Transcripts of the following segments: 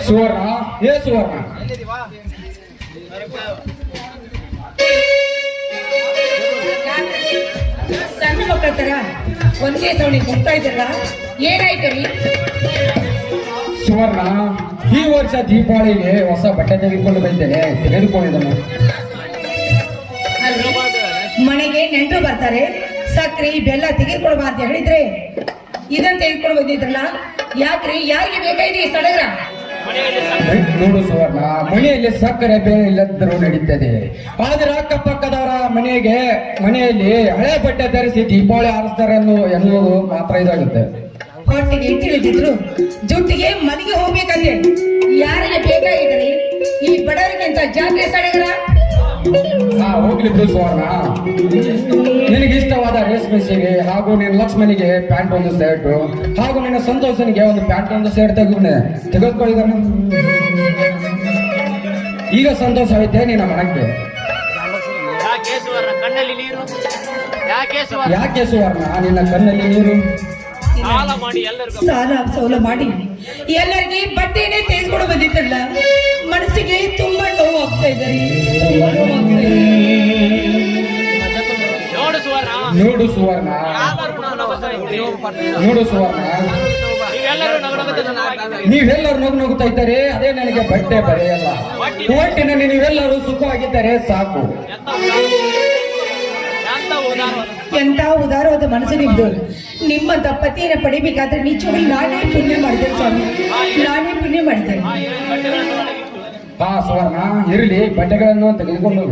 ಸುವರ್ಣ, ಏ ಸುವರ್ಣ, ಸಣ್ಣ ಮಕ್ಕಳ ತರ ಒಂದೇ ಸವಣಿ ಹೋಗ್ತಾ ಇದ್ದಲ್ಲ, ಏನಾಯ್ತು ರೀ? ಸುವರ್ಣ, ಈ ವರ್ಷ ದೀಪಾವಳಿಗೆ ಹೊಸ ಬಟ್ಟೆ ತೆಗೆದುಕೊಂಡು ಬಂದೇನೆ, ತೆಗೆದುಕೊಂಡಿದ್ದನು. ಅಲ್ರಿ, ಮನೆಗೆ ನೆಂಟರು ಬರ್ತಾರೆ, ಸಕ್ರೆ ಬೆಲ್ಲ ತೆಗೆದುಕೊಳ್ಬಾ ಅಂತ ಹೇಳಿದ್ರೆ ಇದನ್ನ ತೆಗೆದುಕೊಂಡು ಬಂದಿದ್ರಲ್ಲ, ಯಾಕ್ರಿ? ಯಾರಿಗೆ ಬೇಕಾಗಿದೆ ಈ ಸಡಗರ? ನೋಡು ಸುವರ್ಣ, ಮನೆಯಲ್ಲಿ ಸಕ್ಕರೆ ಬೇಳೆ ಇಲ್ಲದಿದ್ದರೂ ನಡೀತದೆ, ಆದ್ರೆ ಅಕ್ಕಪಕ್ಕದವರ ಮನೆಯಲ್ಲಿ ಹಳೆ ಬಟ್ಟೆ ಧರಿಸಿ ದೀಪಾವಳಿ ಆರಿಸ್ತಾರೆ ಎನ್ನುವುದು ಮಾತ್ರ ಇದಾಗುತ್ತೆ. ಹೊಟ್ಟೆಗೆ ಇಟ್ಟಿಳಿದಿದ್ರು ಜುಟ್ಟಿಗೆ ಮನೆಗೆ ಹೋಗ್ಬೇಕಂದ್ರೆ ಯಾರಿಗೆ ಬೇಕಾಗಿದ್ರಿ ಈ ಬಡವರಿಗಿಂತ ಜಾತ್ರೆ ಸಡಗರ? ಹೋಗ್ಲಿ ಬಿಡು ಸುವರ್ಣ, ನಿನಗೆ ಇಷ್ಟವಾದ ರೇಷ್ಮೆ ಸೀರೆ ಹಾಗೂ ನಿನ್ನ ಲಕ್ಷ್ಮಣಿಗೆ ಪ್ಯಾಂಟ್ ಒಂದು ಶರ್ಟ್ ಹಾಗೂ ನಿನ್ನ ಸಂತೋಷನಿಗೆ ಒಂದು ಪ್ಯಾಂಟ್ ಒಂದು ಶರ್ಟ್ ತೆಗೆದುಕೊಂಡಿದ್ದಾನೆ. ಈಗ ಸಂತೋಷ ಐತೆ ನಿನ್ನ ಮನಕ್ಕೆ? ಯಾಕೆ ಸುವರ್ಣ ನಿನ್ನ ಕಣ್ಣಲ್ಲಿ ನೀರು? ಸಾಲ ಸೋಲ ಮಾಡಿ ಎಲ್ಲರಿಗೆ ಬಟ್ಟೆನೇ ತೆಗೆದುಕೊಂಡು ಬಂದಿದ್ದಲ್ಲ, ಮನಸ್ಸಿಗೆ ತುಂಬಾ ನೋವು ಆಗ್ತಾ ಇದ್ದಾರೆ. ನೋಡು ಸುವರ್ಣ, ನೀವೆಲ್ಲರೂ ನಗು ನಗುತ್ತಾ ಇದ್ದಾರೆ, ಅದೇ ನನಗೆ ಬಟ್ಟೆ ಬರೆಯಲ್ಲ. ಒಟ್ಟಿನಲ್ಲಿ ನೀವೆಲ್ಲರೂ ಸುಖವಾಗಿದ್ದರೆ ಸಾಕು. ಎಂತ ಉದಾರವಾದ ಮನಸ್ಸು ನಿಮ್ದು. ನಿಮ್ಮಂತ ಪತಿಯನ್ನು ಪಡಿಬೇಕಾದ್ರೆ ನಿಜವಾಗಿ ನಾನೇ ಪುಣ್ಯ ಮಾಡಿದ್ದೇನೆ ಸ್ವಾಮಿ, ನಾನೇ ಪುಣ್ಯ ಮಾಡಿದ್ದೇನೆ. ಸುವರ್ಣ, ಇರಲಿ, ಬಟ್ಟೆಗಳನ್ನು ತೆಗೆದುಕೊಂಡು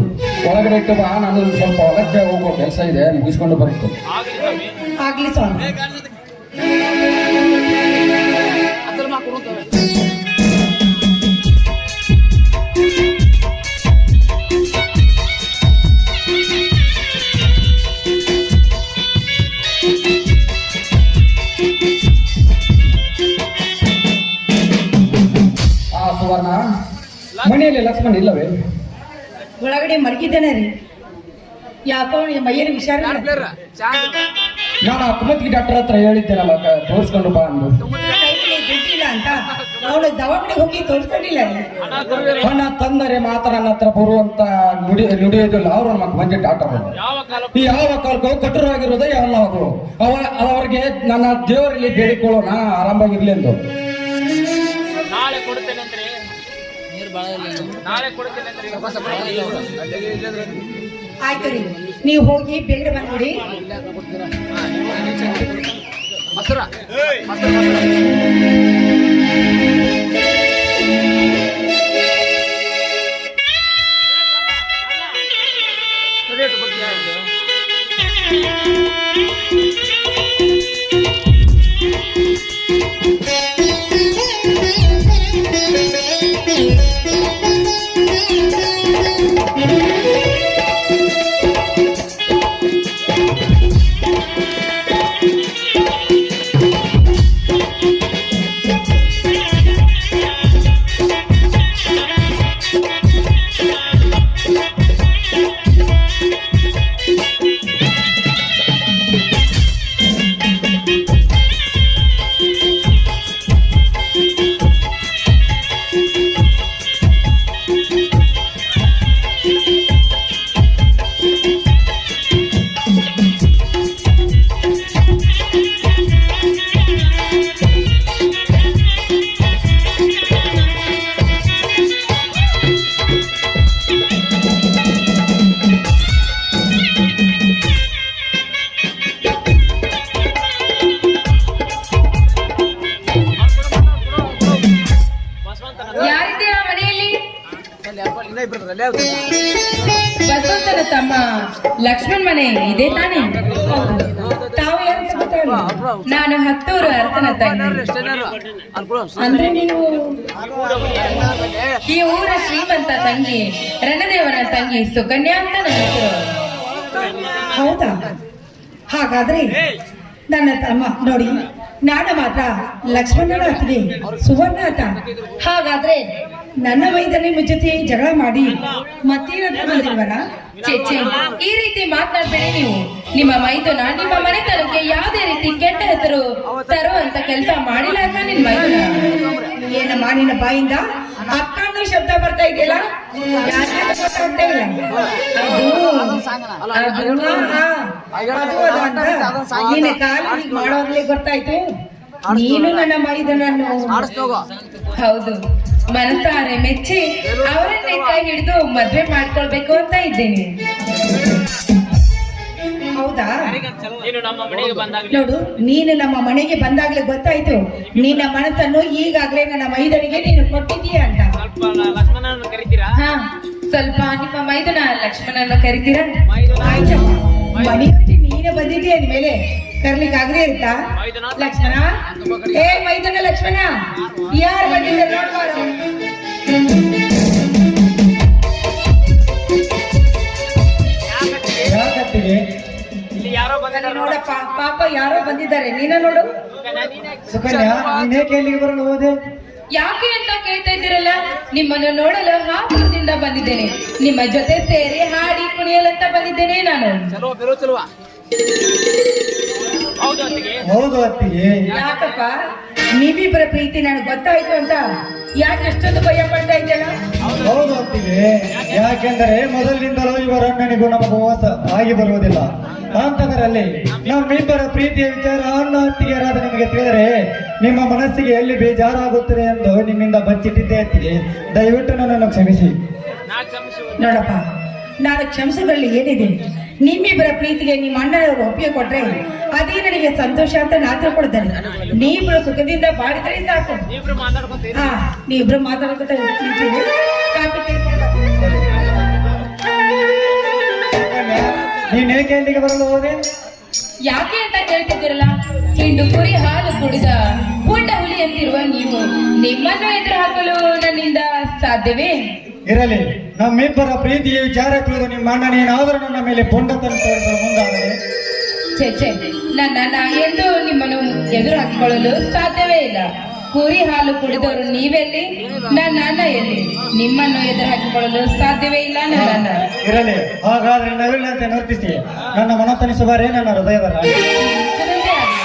ಒಳಗಡೆ ಇಟ್ಟು ಬಾ, ನಾನು ಸ್ವಲ್ಪ ಹೊಲಕ್ಕೆ ಹೋಗೋ ಕೆಲಸ ಇದೆ, ಮುಗಿಸ್ಕೊಂಡು ಬರುತ್ತೆ. ಆಗ್ಲಿ ಸ್ವಾಮಿ. ಸುವರ್ಣ, ಮನೆಯಲ್ಲಿ ಲಕ್ಷ್ಮಣ ಇಲ್ಲವೇ? ಒಳಗಡೆ ಮಲಗಿದ್ದೇನೆ ರೀ. ಯಾಕೋ ಮೈಯಲ್ಲಿ ವಿಚಾರ. ನಾನು ಕುಮತ್ಗಿ ಡಾಕ್ಟರ್ ಹತ್ರ ಹೇಳಿದ್ದೇನಲ್ಲ, ತೋರಿಸ್ಕೊಂಡು ಬಾ ಅಂದು. ದುಡ್ಡಿಲ್ಲ ಅಂತ ಅವಳು ದವಾಖಾನೆಗೆ ಹೋಗಿ ತೋರಿಸ್ಕೊಂಡಿಲ್ಲ. ಹಣ ತಂದರೆ ಮಾತ್ರ ನನ್ನ ಹತ್ರ ಬರುವಂತ ನುಡಿಯೋದಿಲ್ಲ ಅವರು ನಮ್ಮ ಮಂಜೆ ಡಾಕ್ಟರ್. ಯಾವ ಕಾಲಕ್ಕೂ ಕಠೋರವಾಗಿರೋದೇ ಅಲ್ಲ ಅದು. ಅವರಿಗೆ ನನ್ನ ದೇವರಲ್ಲಿ ಬೇಡಿಕೊಳ್ಳೋಣ, ಆರಾಮಾಗಿರ್ಲಿ ಎಂದು. ಆಯ್ತು ರೀ, ನೀವು ಹೋಗಿ ಬೇಗ ಬಂದ್ಬಿಡಿ. ಬಸವಂತನ ತಮ್ಮ ಲಕ್ಷ್ಮಣ್ ಮನೆ ಇದೆ ತಾನೇ? ತಾವು ಯಾರು? ನಾನು ಹತ್ತೂರು ಅರ್ಥನ ತಂಗಿ. ಅಂದ್ರೆ ನೀವು ಈ ಊರ ಶ್ರೀಮಂತ ತಂಗಿ ರಣದೇವನ ತಂಗಿ ಸುಕನ್ಯಾ ಅಂತ ನನ್ನ ಹೆಸರು. ಹೌದಾ? ಹಾಗಾದ್ರೆ ನನ್ನ ತಮ್ಮ ನೋಡಿ, ನಾನು ಮಾತ್ರ ಲಕ್ಷ್ಮಣನ ಅತ್ತಿಗೆ ಸುವರ್ಣ ಅಂತ. ಹಾಗಾದ್ರೆ ನನ್ನ ವೈದ್ಯನೇ ನಿಮ್ಮ ಜೊತೆ ಜಗಳ ಮಾಡಿ ಮತ್ತೇನಾದ್ರೂ ಬಂದಿಲ್ವಲ್ಲ? ಚೇಚೆ, ಈ ರೀತಿ ಮಾತನಾಡ್ಬೇಡಿ ನೀವು. ನಿಮ್ಮ ಮೈದುನ ನಿಮ್ಮ ಮನೆತನಕ್ಕೆ ಯಾವುದೇ ರೀತಿ ಕೆಟ್ಟ ಹೆಸರು ತರುವಂತ ಕೆಲಸ ಮಾಡಿಲ್ಲ ಅಕ್ಕ ನಿನ್ ಮೈದುನ. ಏನು ಮಾಡಿ ನಿನ್ನ ಬಾಯಿಂದ ಅಕ್ಕ ಅನ್ನೋ ಶಬ್ದ ಬರ್ತಾ ಇದೆಯಲ್ಲ ಯಾಕೆ ಅಂತ ಗೊತ್ತಾಗ್ತಾ ಇಲ್ಲ. ಅದು ಅಂತ ನಿನ್ನ ಕಾಲು ಹೀಗ್ ಮಾಡೋದ್ರಲ್ಲಿ ಗೊತ್ತಾಯ್ತು. ನೀನು ನನ್ನ ಮೈದನನ್ನು ಹೌದು, ಮನಸಾರೆ ಮೆಚ್ಚಿ ಅವರನ್ನೇ ಕೈ ಹಿಡಿದು ಮದ್ವೆ ಮಾಡ್ಕೊಳ್ಬೇಕು ಅಂತ ಇದ್ದೇನೆ. ಹೌದಾ? ನೋಡು, ನೀನು ನಮ್ಮ ಮನೆಗೆ ಬಂದಾಗ್ಲೇ ಗೊತ್ತಾಯ್ತು ನಿನ್ನ ಮನಸ್ಸನ್ನು ಈಗಾಗ್ಲೇ ನನ್ನ ಮೈದನಿಗೆ ನೀನು ಕೊಟ್ಟಿದ್ದೀಯ ಅಂತ. ಹಾ, ಸ್ವಲ್ಪ ನಿಮ್ಮ ಮೈದನ ಲಕ್ಷ್ಮಣನ ಕರಿತೀರಾ? ಆಯ್ತಮ್ಮ, ಮನೆಯಲ್ಲಿ ನೀನೇ ಬಂದಿದ್ದೀಯ ಅಂದ್ಮೇಲೆ ಕರ್ಲಿಕ್ಕೆ ಆಗದೆ ಇರುತ್ತಾ? ಲಕ್ಷ್ಮಣ, ಏ ಮೈದನ ಲಕ್ಷ್ಮಣ, ಯಾರು ಬಂದಿದ್ದಾರೆ ನೋಡ್ಬಾರು. ಯಾಕತ್ತಿಗೆ ನೋಡಪ್ಪ, ಪಾಪ ಯಾರೋ ಬಂದಿದ್ದಾರೆ, ನೀನ ನೋಡು. ಸುಕನ್ಯಾ, ನೀನೇಕೆ ಇಲ್ಲಿಗೆ ಬರಲು ಹೋದೆ? ಯಾಕೆ ಅಂತ ಕೇಳ್ತಾ ಇದ್ದೀರಲ್ಲ, ನಿಮ್ಮನ್ನು ನೋಡಲು ಹಾಪುರದಿಂದ ಬಂದಿದ್ದೇನೆ. ನಿಮ್ಮ ಜೊತೆ ಸೇರಿ ಹಾಡಿ ಕುಣಿಯಲಂತ ಬಂದಿದ್ದೇನೆ ನಾನು. ಹೌದು ಅತ್ತಿಗೆ. ಯಾಕಪ್ಪ, ನಿಮ್ಮಿಬ್ಬರ ಪ್ರೀತಿ ನನಗೆ ಗೊತ್ತಾಯ್ತು ಅಂತ ಯಾಕೆ ಎಷ್ಟೊಂದು ಭಯ ಪಡ್ತಾ ಇದೆಯಲ್ಲ? ಹೌದು ಅತ್ತಿಗೆ, ಯಾಕೆಂದರೆ ಮೊದಲಿನಿಂದಲೂ ಇವರ ಅಣ್ಣನಿಗೂ ನಮಗೂ ಮೋಸ ಆಗಿ ಬರುವುದಿಲ್ಲ. ಅಂತಂದರಲ್ಲಿ ನಮ್ಮಿಬ್ಬರ ಪ್ರೀತಿಯ ವಿಚಾರ ಅಣ್ಣ ಅತ್ತಿಗೆಯರಾದ ನಿಮಗೆ ತಿಳಿದರೆ ನಿಮ್ಮ ಮನಸ್ಸಿಗೆ ಎಲ್ಲಿ ಬೇಜಾರಾಗುತ್ತದೆ ಎಂದು ನಿಮ್ಮಿಂದ ಬಚ್ಚಿಟ್ಟಿದ್ದೆ ಅತ್ತಿಗೆ. ದಯವಿಟ್ಟು ನನ್ನನ್ನು ಕ್ಷಮಿಸಿ. ನೋಡಪ್ಪ, ನಾನು ಕ್ಷಮಿಸೋದ್ರಲ್ಲಿ ಏನಿದೆ? ನಿಮ್ಮಿಬ್ಬರ ಪ್ರೀತಿಗೆ ನಿಮ್ಮ ಅಣ್ಣನವರು ಒಪ್ಪಿಗೆ ಕೊಟ್ರೆ ಅದೇ ನನಗೆ ಸಂತೋಷ ಅಂತ ನಾ ತಿಳ್ಕೊಳ್ತೇನೆ. ನೀವಿಬ್ರು ಸುಖದಿಂದ ಬಾಡಿದ್ರೆ ಸಾಕು. ಹಾ, ನೀವಿಬ್ರು ಮಾತಾಡ್ಕೊತ ನಿಂತಿರಿ. ಕಾಫಿ ತೆಗೆದುಕೊಂಡು ನೀನೇಕೆ ಇಲ್ಲಿಗೆ ಬರಲು ಹೋದೆ? ಯಾಕೆ ಅಂತ ಕೇಳ್ತಿದ್ದೀರಲ್ಲ, ಹಿಂಡು ಕುರಿ ಹಾಲು ಕುಡಿದ ಹುಂಡ ಹುಲಿ ಅಂತಿರುವ ನೀವು ನಿಮ್ಮನ್ನು ಎದುರು ಹಾಕಲು ನನ್ನಿಂದ ಸಾಧ್ಯವೇ? ಇರಲಿ, ನಮ್ಮಿಬ್ಬರ ಪ್ರೀತಿಯ ವಿಚಾರ ತಿಳಿದು ನಿಮ್ಮ ಅಣ್ಣನೇನಾದರೂ ನನ್ನ ಮೇಲೆ ಪೊಂಡತನ ತೋರಿಸಲು ಮುಂದಾದರೆ ಛೆ, ನನ್ನ ಎಂದು ನಿಮ್ಮನ್ನು ಎದುರು ಹಾಕಿಕೊಳ್ಳಲು ಸಾಧ್ಯವೇ ಇಲ್ಲ. ಕುರಿ ಹಾಲು ಕುಡಿದವರು ನೀವೆಲ್ಲಿ, ನನ್ನ ಅಣ್ಣ ಎಲ್ಲಿ? ನಿಮ್ಮನ್ನು ಎದುರು ಹಾಕಿಕೊಳ್ಳಲು ಸಾಧ್ಯವೇ ಇಲ್ಲ ನನ್ನ ಅಣ್ಣ. ಇರಲಿ, ಹಾಗಾದ್ರೆ ನವಿಲಿನಂತೆ ನರ್ತಿಸಿ ನನ್ನ ಮನತನಿಸುವರೇ ನನ್ನ ಹೃದಯದ ರಾಣಿ. ಅದೊಂದೇ ಆಗ್ಲಿ.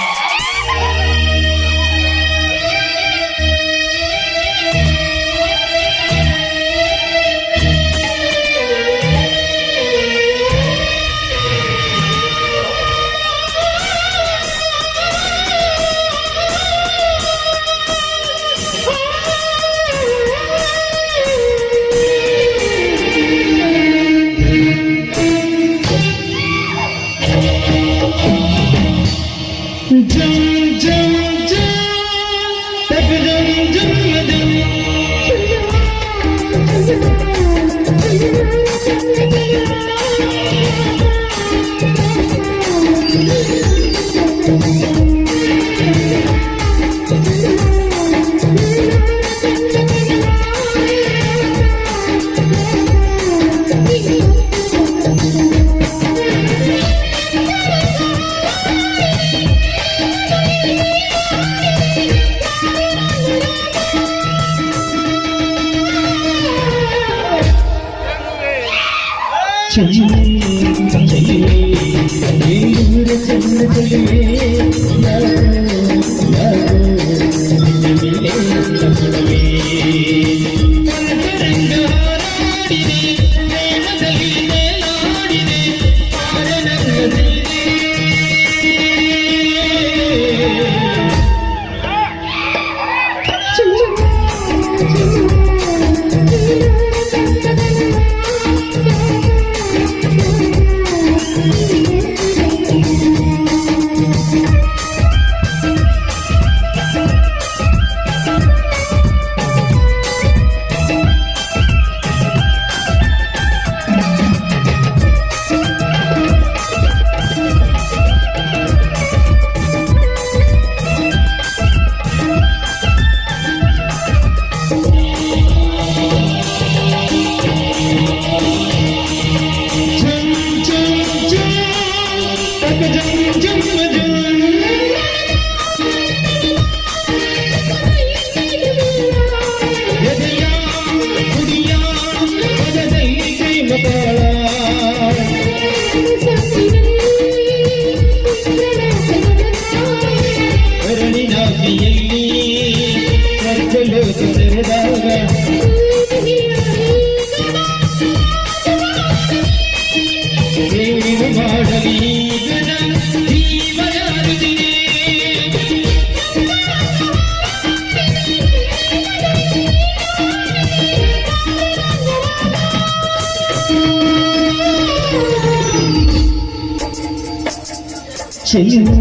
ಚೆಲುವೆ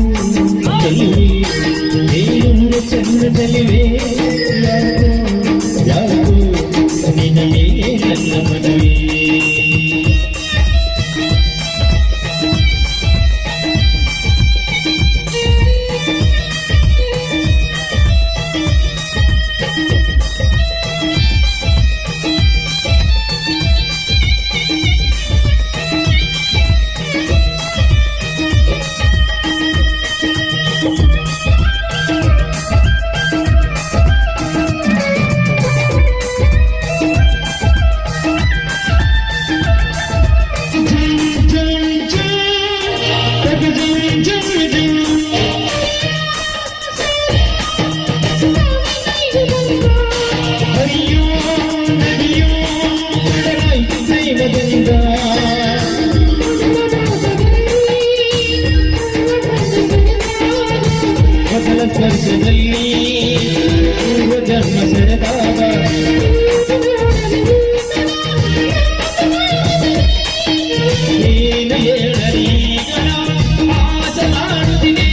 ಚೆಲುವೆ ನೀನು ಚಂದ ಚೆಲುವೆ ಯಾಕೋ ಯಾಕೋ ನಿನ್ನ ಮೇಲೆ ನನ್ನ ಮನವೇ ಸ್ಪರ್ಶದಲ್ಲಿ ಪೂರ್ವ ಜನ್ಮ ಸೆಳೆದಾಗ ಏನು ಹೇಳಲಿ ಆಸೆಯಾಡುತ್ತಿದೆ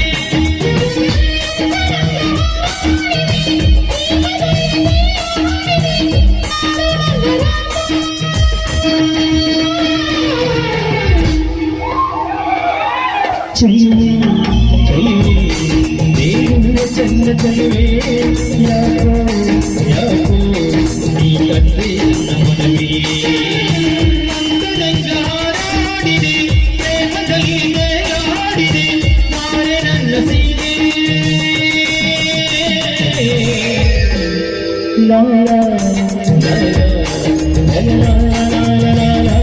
ಚೆಲುವೆ ಚೆಲುವೆ ನೀನು ಚಂದ ಚೆಲುವೆ ಯಾಕೋ ಯಾಕೋ ನೀ ಕಂಡ್ರೆ ನನ್ನ ಮನವೇ ನಂದನಂಗ ಹಾರಾಡಿದೆ ಪ್ರೇಮದಲ್ಲಿ ಮೇಲಾಡಿದೆ ನಾಳೆ ನನ್ನ ಸೀರೆ ಲಾ ಲಾ ಲಾ ಲಾ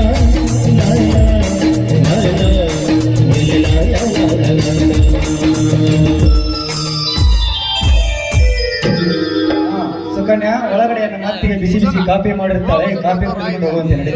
ಸುಕನ್ಯಾ ಒಳಗಡೆ ನನ್ನ ಮಾತಿಗೆ ಬಿಸಿ ಬಿಸಿ ಕಾಫಿ ಮಾಡಿರ್ತಾಳೆ ಕಾಫಿ ಕುಡಿದು ಹೋಗುವಂತೆ ನಡೆ